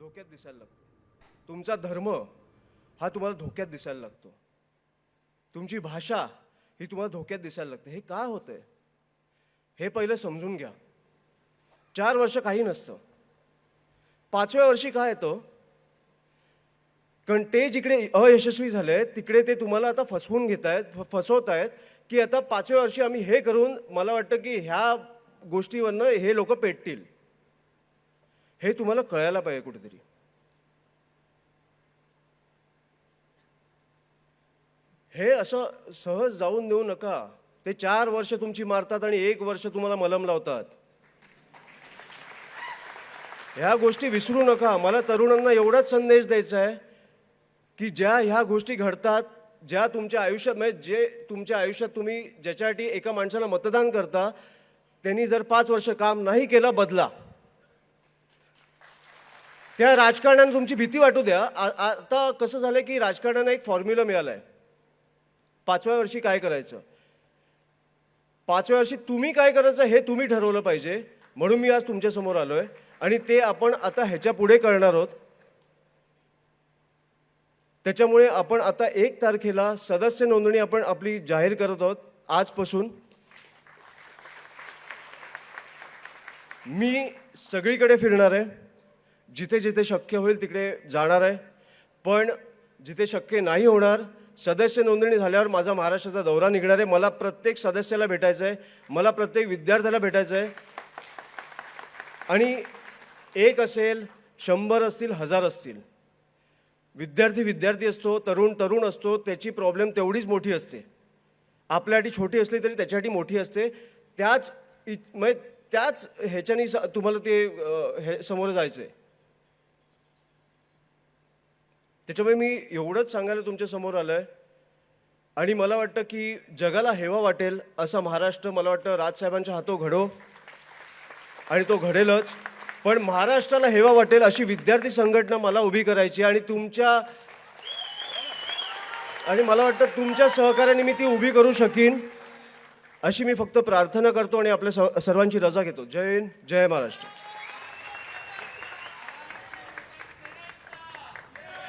धोक्यात दिसायला लागतो. तुमचा धर्म हा तुम्हाला धोक्यात दिसायला लागतो. तुमची भाषा ही तुम्हाला धोक्यात दिसायला लागते. हे का होतंय हे पहिलं समजून घ्या. 4 वर्ष काही नसतं. 5व्या वर्षी काय येतं, कारण ते जिकडे अयशस्वी झाले तिकडे ते तुम्हाला आता फसवून घेत आहेत, फसवत आहेत की आता 5व्या वर्षी आम्ही हे करून मला वाटतं की ह्या गोष्टीवरनं हे लोक पेटतील. हे तुम्हाला कळायला पाहिजे कुठेतरी. हे असं सहज जाऊन देऊ नका. ते 4 वर्ष तुमची मारतात आणि 1 वर्ष तुम्हाला मलम लावतात. ह्या गोष्टी विसरू नका. मला तरुणांना एवढाच संदेश द्यायचा आहे की ज्या ह्या गोष्टी घडतात, ज्या तुमच्या आयुष्यात म्हणजे जे तुमच्या आयुष्यात तुम्ही ज्याच्यासाठी एका माणसाला मतदान करता त्यांनी जर 5 वर्ष काम नाही केलं, बदला. त्या राजकारणाने तुमची भीती वाटू द्या. आता कसं झालं की राजकारणाने एक फॉर्म्युला मिळाला आहे. 5व्या वर्षी काय करायचं, 5व्या वर्षी तुम्ही काय करायचं हे तुम्ही ठरवलं पाहिजे. म्हणून मी आज तुमच्यासमोर आलोय आणि ते आपण आता ह्याच्या पुढे करणार आहोत. त्याच्यामुळे आपण आता 1 तारखेला सदस्य नोंदणी आपण आपली जाहीर करत आहोत. आजपासून मी सगळीकडे फिरणार आहे. जिथे जिथे शक्य होईल तिकडे जाणार आहे. पण जिथे शक्य नाही होणार, सदस्य नोंदणी झाल्यावर माझा महाराष्ट्राचा दौरा निघणार आहे. मला प्रत्येक सदस्याला भेटायचं आहे, मला प्रत्येक विद्यार्थ्याला भेटायचं आहे. आणि 1 असेल, 100 असतील, 1000 असतील, विद्यार्थी असतो, तरुण असतो, त्याची प्रॉब्लेम तेवढीच मोठी असते. आपल्यासाठी छोटी असली तरी त्याच्यासाठी मोठी असते. त्याच ह्याच्यानी तुम्हाला ते समोर जायचं आहे. त्याच्यामुळे मी एवढंच सांगायला तुमच्या समोर आलो आहे. आणि मला वाटतं की जगाला हेवा वाटेल असा महाराष्ट्र मला वाटतं राजसाहेबांच्या हातो घडो आणि तो घडेलच. पण महाराष्ट्राला हेवा वाटेल अशी विद्यार्थी संघटना मला उभी करायची आणि मला वाटतं तुमच्या सहकार्याने मी ती उभी करू शकीन अशी मी फक्त प्रार्थना करतो आणि आपल्या सर्वांची रजा घेतो. जय हिंद, जय महाराष्ट्र.